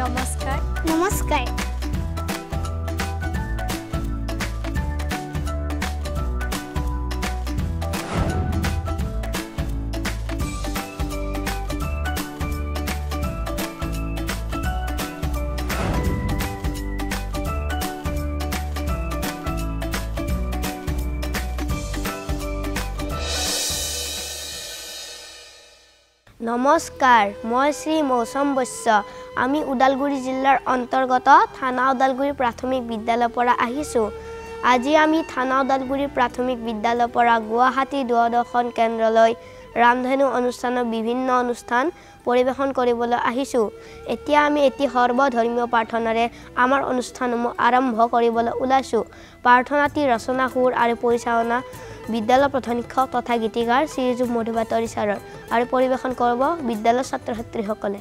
নমস্কাৰ নমস্কাৰ নমস্কাৰ মই শ্ৰী মৌসম বৈশ্য আমি ওদালগুৰি জিলাৰ অন্তৰ্গত থানা ওদালগুৰি প্ৰাথমিক বিদ্যালয়ৰ পৰা আহিছো আজি আমি থানা ওদালগুৰি প্ৰাথমিক বিদ্যালয়ৰ পৰা গুৱাহাটী দূৰদৰ্শন কেন্দ্ৰলৈ ৰামধেনু অনুষ্ঠানৰ বিভিন্ন অনুষ্ঠান পৰিবেশন কৰিবলৈ আহিছো এতিয়া আমি এটি সৰ্বধৰ্মীয় প্ৰাৰ্থনাৰে আমাৰ অনুষ্ঠানসমূহ আৰম্ভ কৰিবলৈ ওলাইছো প্ৰাৰ্থনাটি ৰচনা সুৰ আৰু পৰিচালনা বিদ্যালয় প্ৰধান শিক্ষক তথা গীতিকাৰ শ্ৰীযুত মধুবাতৰি ছাৰৰ আৰু পৰিবেশন কৰিব বিদ্যালয়ৰ ছাত্ৰ-ছাত্ৰীসকলে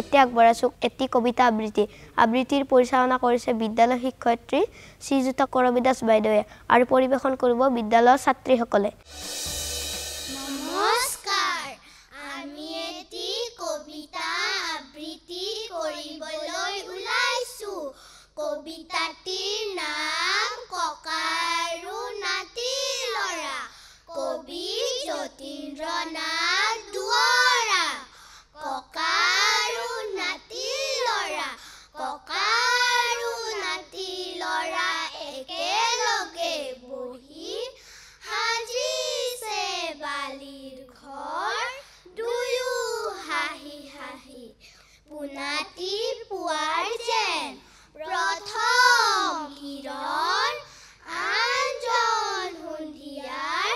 এতিয়া আগবঢ়াইছোঁ এটি কবিতা আবৃত্তি আবৃত্তিৰ পৰিচালনা কৰিছে বিদ্যালয় শিক্ষয়িত্ৰী শ্ৰীযুত কৰবী দাস বাইদেৱে আৰু পৰিৱেশন কৰিব বিদ্যালয়ৰ ছাত্ৰীসকলে নমস্কাৰ আমি এটি কবিতা আবৃত্তি কৰিবলৈ ওলাইছোঁ কবিতাটিৰ নাম ককা আৰু নাতি ল'ৰা কবি যতীন্দ্ৰনাথ দুৱৰা ককা আৰু নাতি ল'ৰা ককা আৰু নাতি ল'ৰা একেলগে বহি সাজিছে বালিৰ ঘৰ দুয়ো হাঁহি হাঁহি পোনাতি পুৱাৰ যেন প্ৰথম কিৰণ আনজন সন্ধিয়াৰ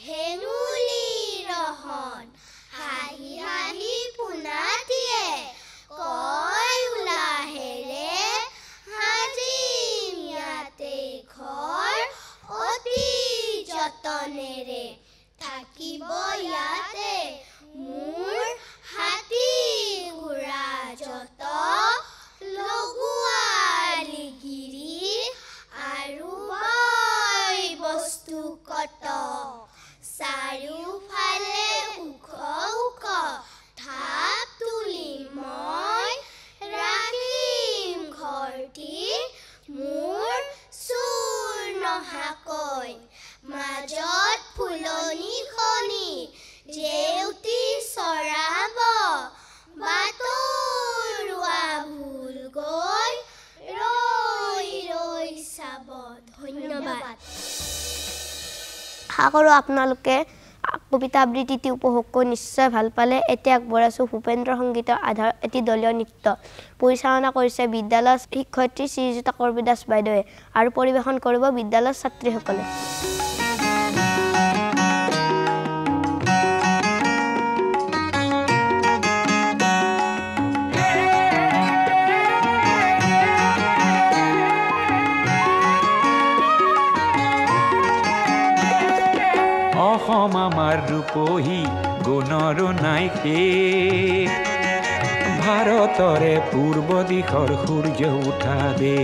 হেঙুলি ৰহন হাঁহি হাঁহি পোনাতিয়ে কয় উলাহেৰে সাজিম ইয়াতে ঘৰ অতি যতনেৰে থাকিব ইয়াতে মোৰ হাতী ঘোঁৰা যত লগোৱালি গিৰি আৰু বয় বস্তু কত চাৰিওফালে ওখ ওখ ঢাপ তুলি মই ৰাখিম ঘৰটি মোৰ চুৰ নহাকৈ মাজত ফুলনিখনি জেউতি চৰাব বাটৰুৱা ভুল গৈ ৰৈ ৰৈ চাব ধন্যবাদ আশা কৰোঁ আপোনালোকে কবিতা আবৃত্তিটি উপভোগ কৰি নিশ্চয় ভাল পালে এতিয়া আগবঢ়াইছোঁ ভূপেন্দ্ৰ সংগীতৰ আধাৰত এটি দলীয় নৃত্য পৰিচালনা কৰিছে বিদ্যালয়ৰ শিক্ষয়িত্ৰী শ্ৰীযুত কৰবী দাস বাইদেৱে আৰু পৰিৱেশন কৰিব বিদ্যালয়ৰ ছাত্ৰীসকলে অসম আমাৰ ৰূপহী গুণৰো নাই শেষ ভাৰতৰে পূৰ্ব দিশৰ সূৰ্য উঠা দে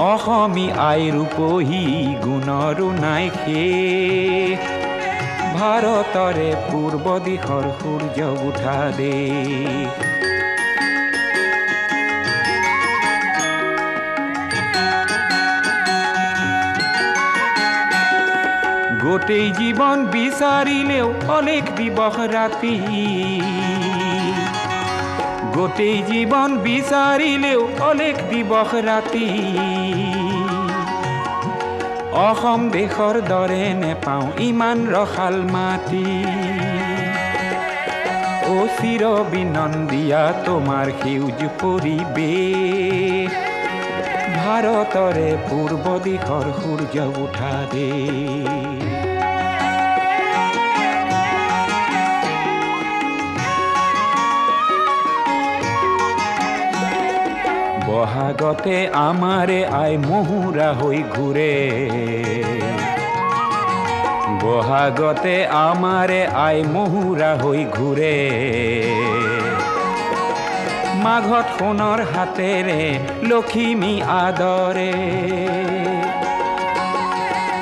অসমী আই ৰূপহী গুণৰো নাই শেষ ভাৰতৰে পূৰ্ব দিশৰ সূৰ্য উঠা দে গোটেই জীৱন বিচাৰিলেও অলেখ দিবস ৰাতি গোটেই জীৱন বিচাৰিলেও অলেখ দিবস ৰাতি অসম দেশৰ দৰে নেপাওঁ ইমান ৰসাল মাটি অ চিৰ বিনন্দিয়া তোমাৰ সেউজ পৰিৱেশ ভাৰতৰে পূৰ্ব দিশৰ সূৰ্য উঠা দে বহাগতে আমাৰে আই মহুৰা হৈ ঘূৰে বহাগতে আমাৰে আই মহুৰা হৈ ঘূৰে মাঘত সোণৰ হাতেৰে লখিমী আদৰে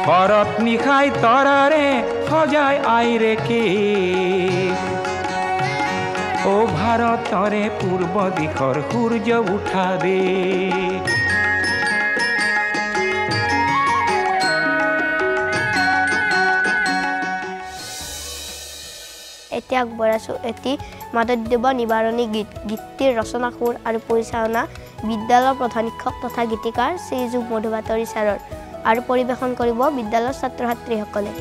শৰত নিশাই তৰাৰে সজাই আইৰে কে ও ভাৰতৰে পূৰ্ব দিশৰ সূৰ্য উঠা দে এতিয়া আগবঢ়াইছোঁ এটি মাধৱদেৱ নিবাৰণী গীত গীতটিৰ ৰচনা সুৰ আৰু পৰিচালনা বিদ্যালয়ৰ প্ৰধান শিক্ষক তথা গীতিকাৰ শ্ৰীযুত মধু বাতৰি ছাৰৰ আৰু পৰিৱেশন কৰিব বিদ্যালয়ৰ ছাত্ৰ ছাত্ৰীসকলে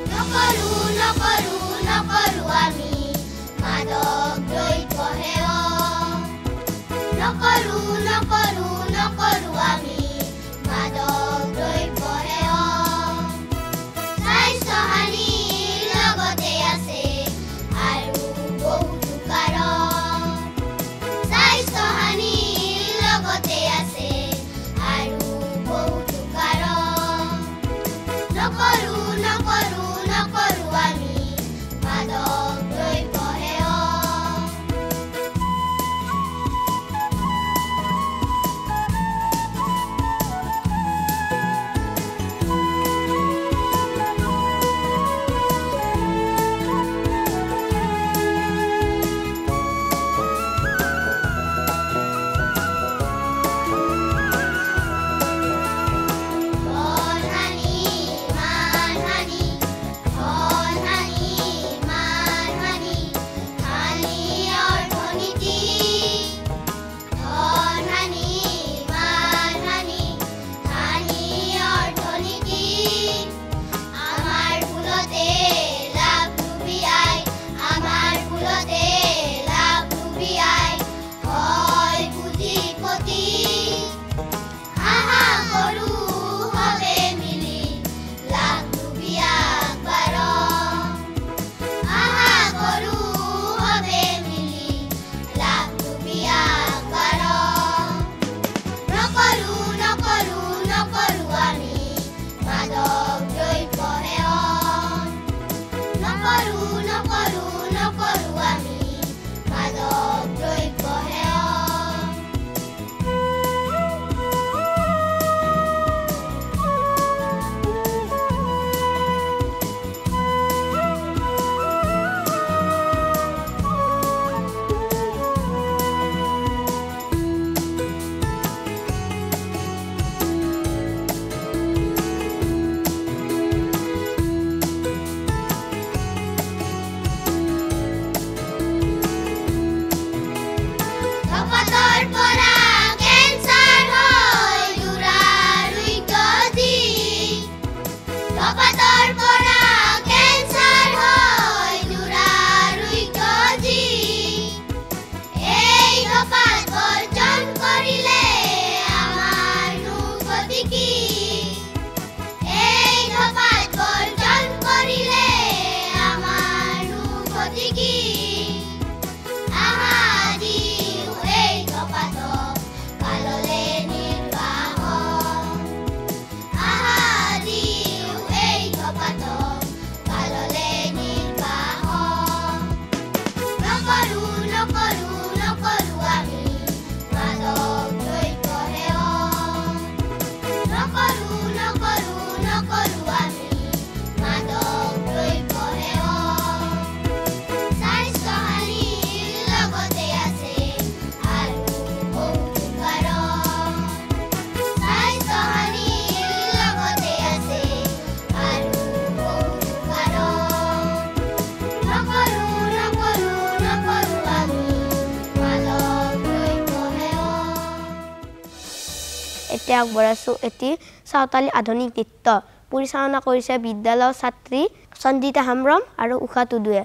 এতিয়া আগবঢ়াইছোঁ এটি সাঁওতালী আধুনিক নৃত্য পৰিচালনা কৰিছে বিদ্যালয়ৰ ছাত্ৰী সঞ্জিতা হামৰম আৰু উষা টুডুৱে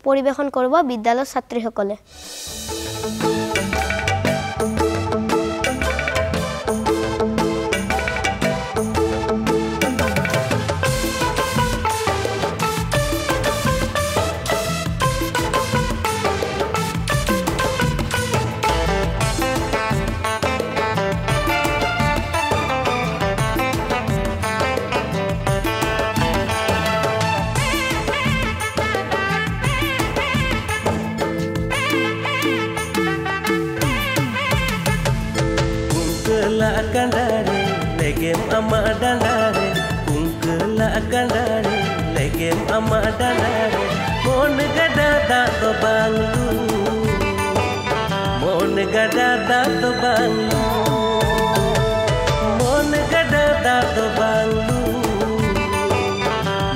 পৰিবেশন কৰিব বিদ্যালয়ৰ ছাত্ৰীসকলে Kandare legem ama dandare kungkela kandare legem ama dandare mon gada da to banglu mon gada da to banglu mon gada da to banglu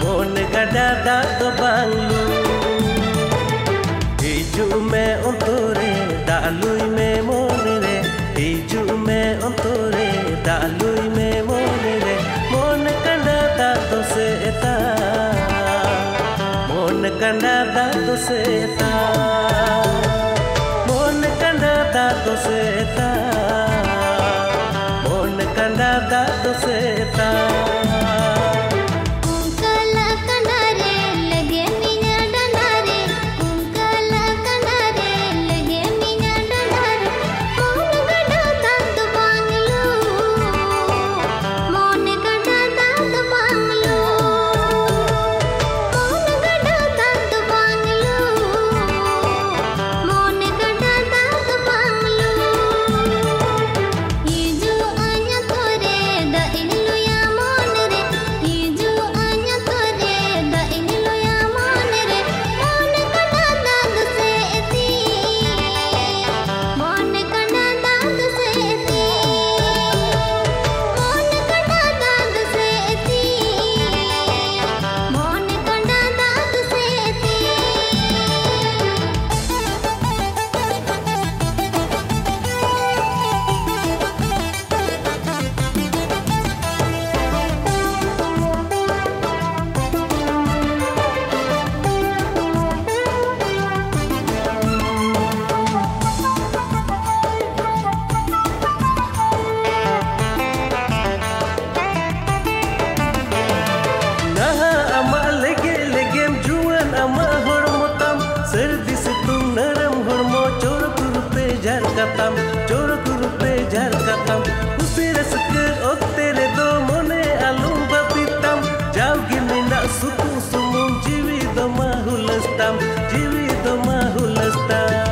mon gada da to banglu hiju me ontore dalui me monere hiju me ontore dalui me monere mon kanda da to seta mon kanda da to seta mon kanda da to seta mon kanda da to seta Jorok rupe jar katam usir sekir otere do mone alum bapitam jauh gini nak suku sumum jiwi do mahulastam jiwi do mahulastam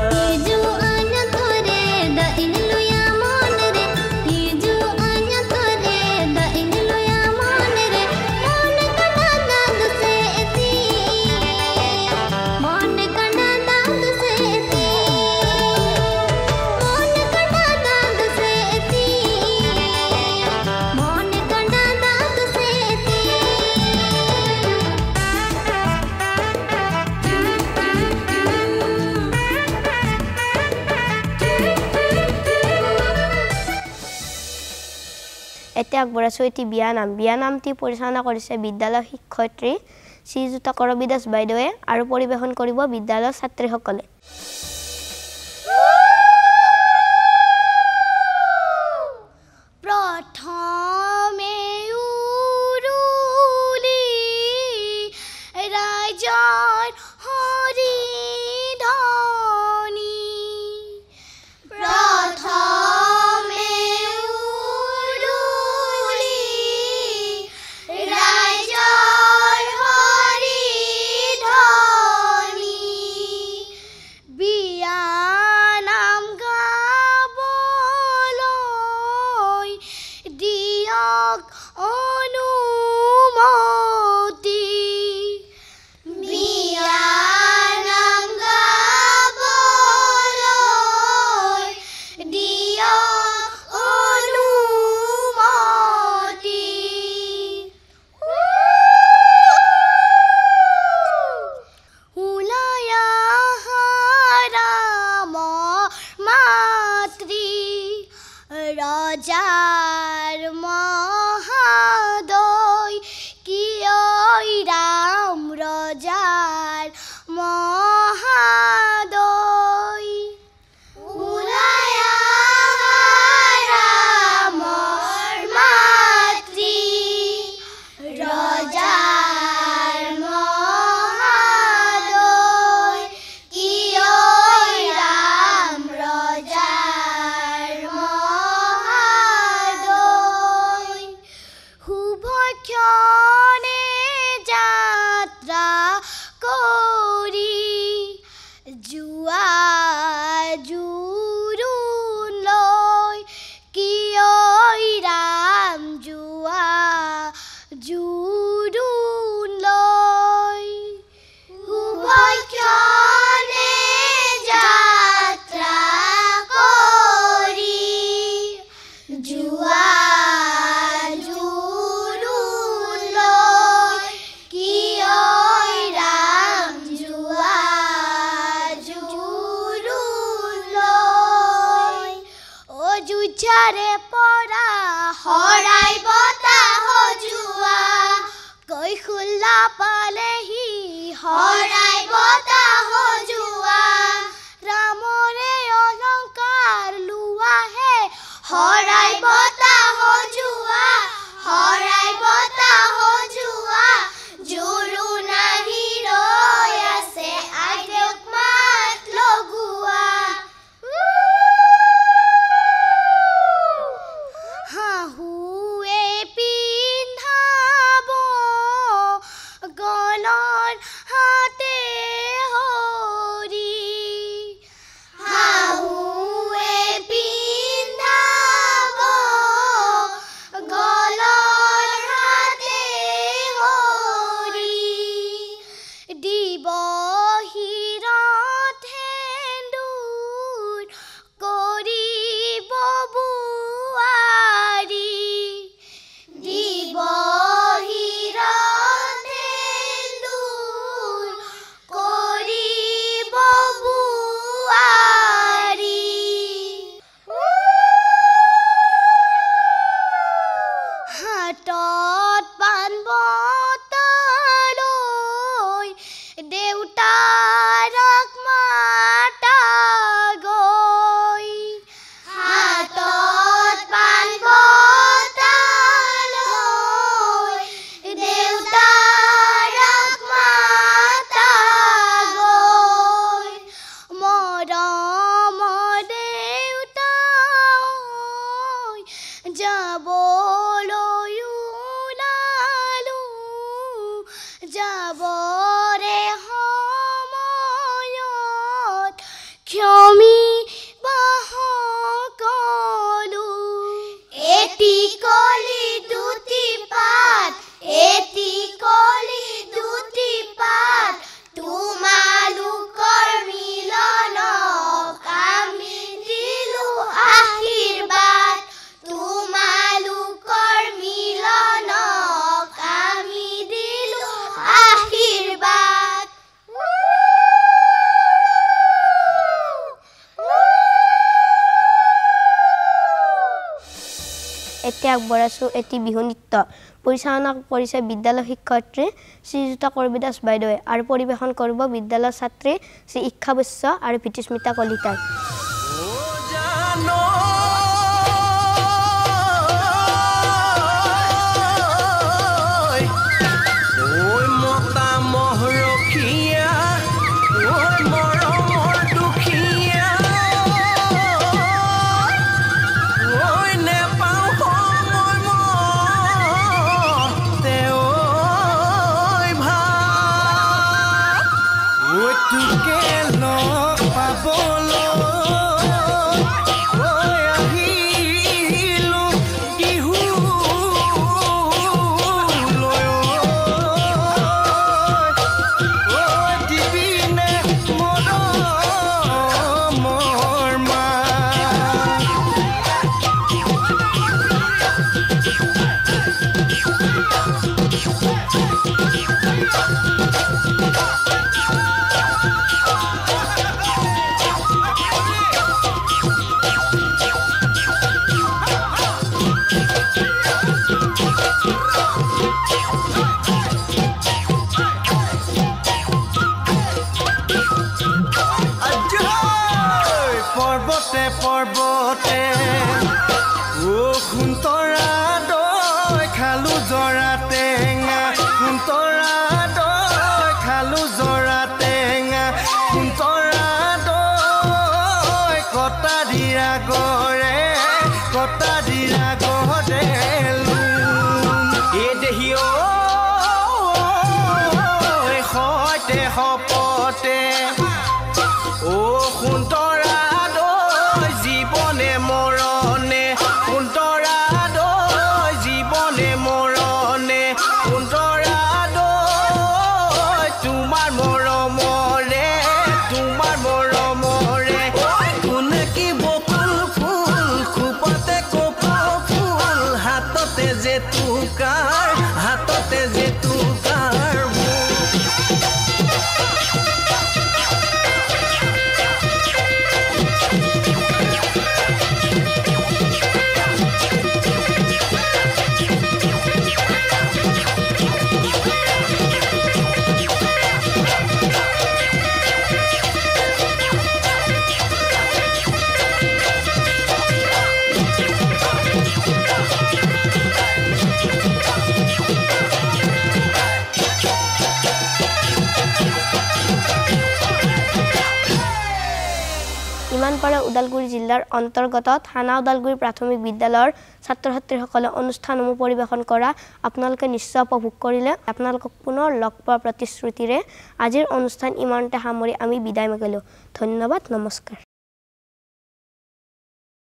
এতিয়া আগবঢ়াইছোঁ এটি বিয়ানামটি পৰিচালনা কৰিছে বিদ্যালয়ৰ শিক্ষয়িত্ৰী শ্ৰীযুতা কৰবী দাস বাইদেৱে আৰু পৰিবেশন কৰিব বিদ্যালয়ৰ ছাত্ৰীসকলে राजा রজার মহাদয় কি ওই রাম রজার মহাদয় উলায়া রামর মাতৃ রজার মহাদয় কি ওই রাম রজার মহাদয় শুভক্ষণে যাত্রা করি জুয়া জুৰুণ লৈ কি ওই ৰাম জুয়া জুৰুণ লৈ শুভক্ষণে যাত্ৰা কৰি জুৱা জুৰুণ লৈ কি ওই ৰাম জুৱা জুৰুণ লৈ অযোধ্যাৰে পৰা হৰাই বতাহ জুৱা কৈশোলা পালেহি হৰাই বতাহ জুৱা ৰামৰে অলংকাৰ লোৱাহে হৰাই বতাহ জুৱা হৰাই বতাহ জুৱা জোৰোণ আহি ৰৈ আছে আইদেউক মাত লগোৱা শাহুৱে পিন্ধাব গলৰ হাতে হৰি শাহুৱে পিন্ধাব গলৰ হাতে হৰি দিবহি ৰথেন্দুৰ কৰিব বোৱাৰী দিবহি ৰথেন্দুৰ কৰিব বোৱাৰী হাতত পাণ বঁটা লৈ দেউতাৰক মাতা গৈ হাতত পাণ বঁটা লৈ দেউতাৰক মাতা গৈ মৰম দেউতা ঐ যাবলৈ ওলালো যাবৰে সময়ত ক্ষমি বাহকলো এটি কলি দুটি পাত এটি কলি দুটি পাত তোমালোকৰ মিলনক আমি দিলো আশীৰ্বাদ তোমালোকৰ মিলনক আমি দিলো আশীৰ্বাদ এতিয়া আগবঢ়াইছো এটি বিহু নৃত্য পৰিচালনা কৰিছে বিদ্যালয় শিক্ষয়িত্ৰী শ্ৰীযুতা কৰবী দাস বাইদেৱে আৰু পৰিৱেশন কৰিব বিদ্যালয়ৰ ছাত্ৰী শ্ৰী ইক্ষা বৈশ্য আৰু ভীতিস্মিতা কলিতাই তোকে লগ পাবলৈ বিৰাগতে এই দেহিও সৈতে সপতে ও সুন্তৰা দৈ জীৱনে মৰণে সুন্তৰা দৈ জীৱনে মৰণে সুন্তৰা দৈ তোমাৰ মৰমৰে কোনে কি বকুল ফুল খোপতে কপৌ ফুল হাততে যে তুকাৰ ইমানপাৰা ওদালগুৰি জিলাৰ অন্তৰ্গত থানা ওদালগুৰি প্ৰাথমিক বিদ্যালয়ৰ ছাত্ৰ ছাত্ৰীসকলে অনুষ্ঠানসমূহ পৰিৱেশন কৰা আপোনালোকে নিশ্চয় উপভোগ কৰিলে আপোনালোকক পুনৰ লগ পোৱাৰ প্ৰতিশ্ৰুতিৰে আজিৰ অনুষ্ঠান ইমানতে সামৰি আমি বিদায় মাগিলোঁ ধন্যবাদ নমস্কাৰ